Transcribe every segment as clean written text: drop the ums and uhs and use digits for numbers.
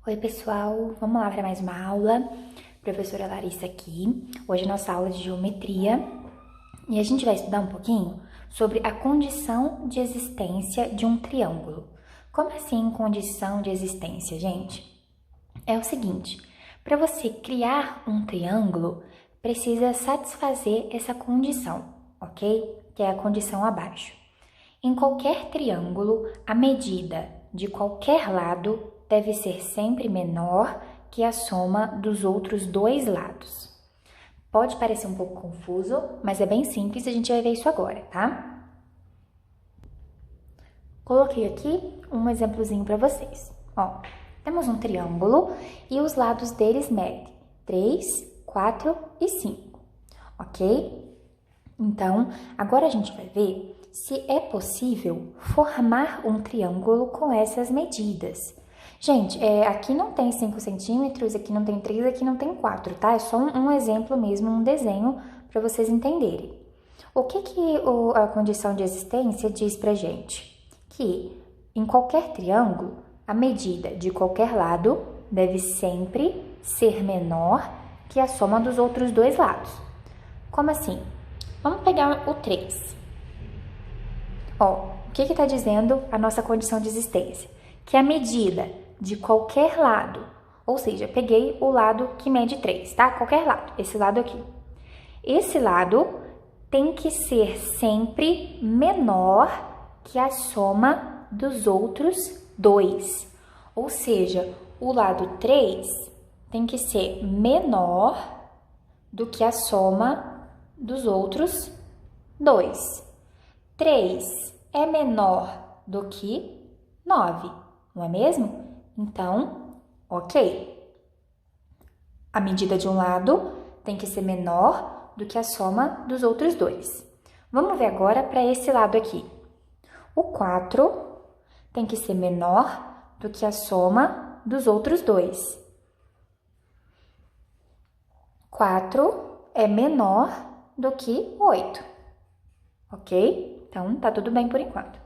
Oi, pessoal, vamos lá para mais uma aula. Professora Larissa aqui. Hoje é nossa aula de geometria e a gente vai estudar um pouquinho sobre a condição de existência de um triângulo. Como assim condição de existência, gente? É o seguinte, para você criar um triângulo, precisa satisfazer essa condição, ok? Que é a condição abaixo. Em qualquer triângulo, a medida de qualquer lado deve ser sempre menor que a soma dos outros dois lados. Pode parecer um pouco confuso, mas é bem simples e a gente vai ver isso agora, tá? Coloquei aqui um exemplozinho para vocês. Ó, temos um triângulo e os lados deles medem 3, 4 e 5, ok? Então, agora a gente vai ver se é possível formar um triângulo com essas medidas. Gente, aqui não tem 5 centímetros, aqui não tem 3, aqui não tem 4, tá? É só um exemplo mesmo, um desenho para vocês entenderem. O que a condição de existência diz pra gente? Que em qualquer triângulo, a medida de qualquer lado deve sempre ser menor que a soma dos outros dois lados. Como assim? Vamos pegar o 3. Ó, o que está dizendo a nossa condição de existência? Que a medida de qualquer lado, ou seja, peguei o lado que mede 3, tá? Qualquer lado, esse lado aqui. Esse lado tem que ser sempre menor que a soma dos outros dois. Ou seja, o lado 3 tem que ser menor do que a soma dos outros dois. 3 é menor do que 9, não é mesmo? Então, ok. A medida de um lado tem que ser menor do que a soma dos outros dois. Vamos ver agora para esse lado aqui. O 4 tem que ser menor do que a soma dos outros dois. 4 é menor do que 8, ok? Então, tá tudo bem por enquanto.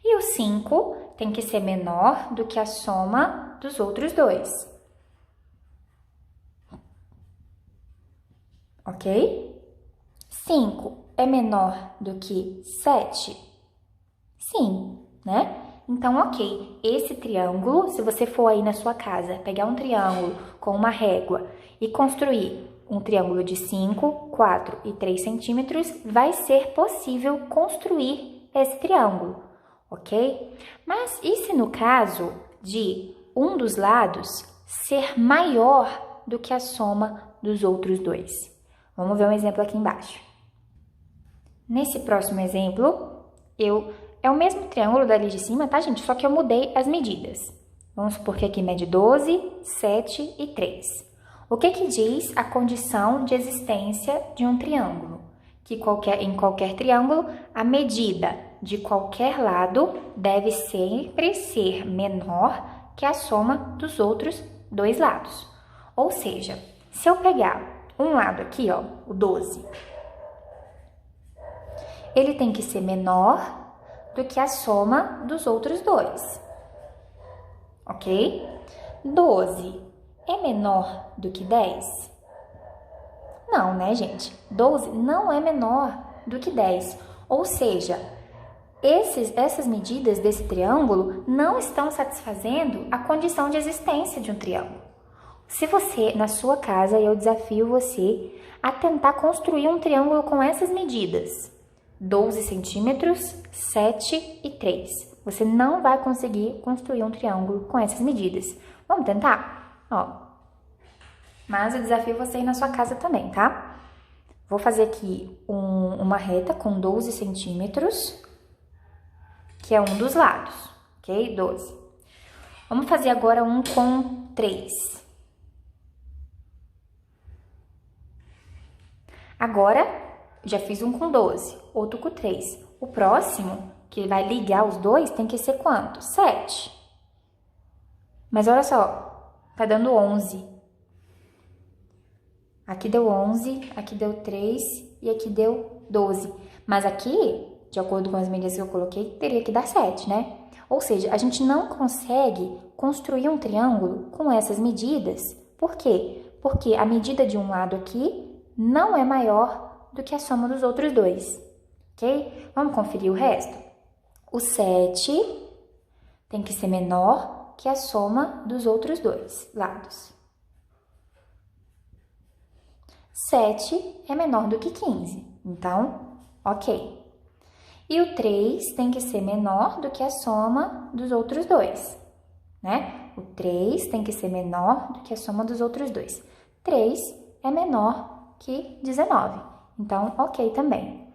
E o 5 tem que ser menor do que a soma dos outros dois. Ok? 5 é menor do que 7? Sim, né? Então, ok, esse triângulo, se você for aí na sua casa, pegar um triângulo com uma régua e construir um triângulo de 5, 4 e 3 centímetros, vai ser possível construir esse triângulo, ok? Mas e se no caso de um dos lados ser maior do que a soma dos outros dois? Vamos ver um exemplo aqui embaixo. Nesse próximo exemplo, é o mesmo triângulo dali de cima, tá, gente? Só que eu mudei as medidas. Vamos supor que aqui mede 12, 7 e 3. O que diz a condição de existência de um triângulo? Que em qualquer triângulo, a medida de qualquer lado deve sempre ser menor que a soma dos outros dois lados. Ou seja, se eu pegar um lado aqui, ó, o 12, ele tem que ser menor do que a soma dos outros dois, ok? 12 é menor do que 10? Não, né, gente? 12 não é menor do que 10. Ou seja, essas medidas desse triângulo não estão satisfazendo a condição de existência de um triângulo. Se você, na sua casa, eu desafio você a tentar construir um triângulo com essas medidas, 12 centímetros, 7 e 3. Você não vai conseguir construir um triângulo com essas medidas. Vamos tentar? Ó, mas eu desafio você aí na sua casa também, tá? Vou fazer aqui uma reta com 12 centímetros, que é um dos lados, ok? 12. Vamos fazer agora um com 3. Agora, já fiz um com 12, outro com 3. O próximo, que vai ligar os dois, tem que ser quanto? 7. Mas olha só, tá dando 11. Aqui deu 11, aqui deu 3 e aqui deu 12. Mas aqui de acordo com as medidas que eu coloquei, teria que dar 7, né? Ou seja, a gente não consegue construir um triângulo com essas medidas. Por quê? Porque a medida de um lado aqui não é maior do que a soma dos outros dois, ok? Vamos conferir o resto? O 7 tem que ser menor que a soma dos outros dois lados. 7 é menor do que 15, então, ok. E o 3 tem que ser menor do que a soma dos outros dois, né? O 3 tem que ser menor do que a soma dos outros dois. 3 é menor que 19, então, ok também.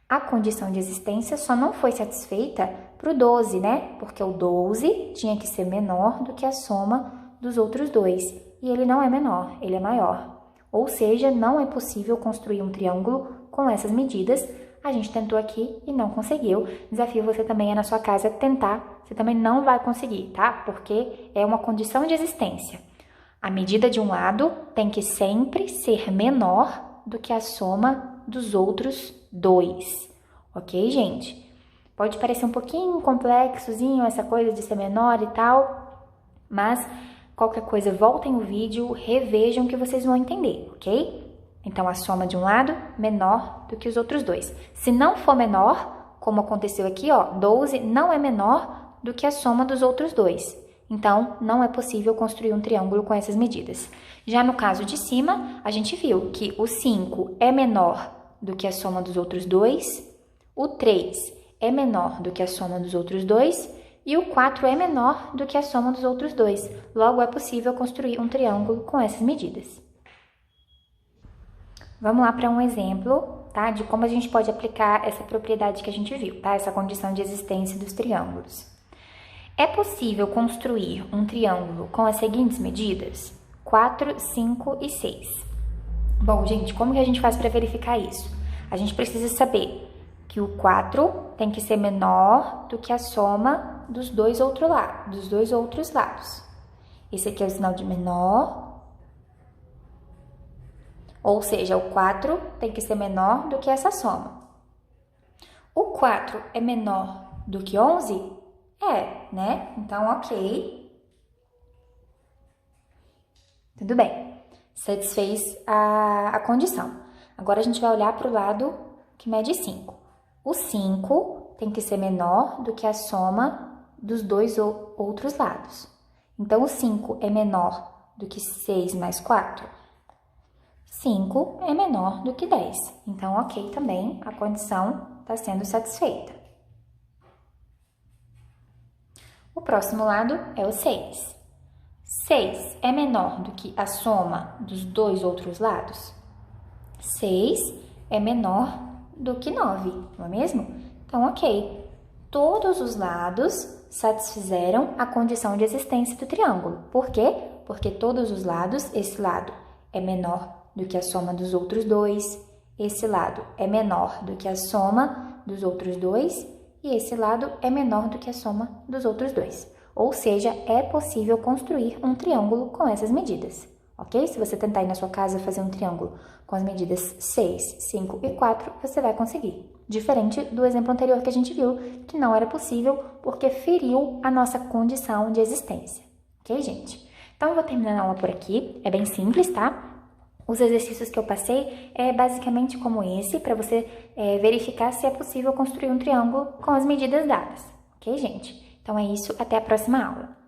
A condição de existência só não foi satisfeita para o 12, né? Porque o 12 tinha que ser menor do que a soma dos outros dois. E ele não é menor, ele é maior. Ou seja, não é possível construir um triângulo com essas medidas. A gente tentou aqui e não conseguiu. Desafio você também na sua casa tentar. Você também não vai conseguir, tá? Porque é uma condição de existência. A medida de um lado tem que sempre ser menor do que a soma dos outros dois. Ok, gente? Pode parecer um pouquinho complexozinho essa coisa de ser menor e tal, mas qualquer coisa, voltem o vídeo, revejam que vocês vão entender, ok? Então, a soma de um lado menor do que os outros dois. Se não for menor, como aconteceu aqui, ó, 12 não é menor do que a soma dos outros dois. Então, não é possível construir um triângulo com essas medidas. Já no caso de cima, a gente viu que o 5 é menor do que a soma dos outros dois, o 3 é menor do que a soma dos outros dois e o 4 é menor do que a soma dos outros dois. Logo, é possível construir um triângulo com essas medidas. Vamos lá para um exemplo, tá? De como a gente pode aplicar essa propriedade que a gente viu, tá? Essa condição de existência dos triângulos. É possível construir um triângulo com as seguintes medidas? 4, 5 e 6. Bom, gente, como que a gente faz para verificar isso? A gente precisa saber que o 4 tem que ser menor do que a soma dos dois outros lados. Esse aqui é o sinal de menor. Ou seja, o 4 tem que ser menor do que essa soma. O 4 é menor do que 11? É, né? Então, ok. Tudo bem. Satisfez a condição. Agora, a gente vai olhar para o lado que mede 5. O 5 tem que ser menor do que a soma dos dois outros lados. Então, o 5 é menor do que 6 mais 4? 5 é menor do que 10. Então, ok também, a condição está sendo satisfeita. O próximo lado é o 6. 6 é menor do que a soma dos dois outros lados? 6 é menor do que 9, não é mesmo? Então, ok. Todos os lados satisfizeram a condição de existência do triângulo. Por quê? Porque todos os lados, esse lado é menor do que a soma dos outros dois, esse lado é menor do que a soma dos outros dois e esse lado é menor do que a soma dos outros dois. Ou seja, é possível construir um triângulo com essas medidas, ok? Se você tentar ir na sua casa fazer um triângulo com as medidas 6, 5 e 4, você vai conseguir. Diferente do exemplo anterior que a gente viu, que não era possível porque feriu a nossa condição de existência, ok, gente? Então, eu vou terminando a aula por aqui, é bem simples, tá? Os exercícios que eu passei é basicamente como esse, para você verificar se é possível construir um triângulo com as medidas dadas, ok, gente? Então é isso, até a próxima aula.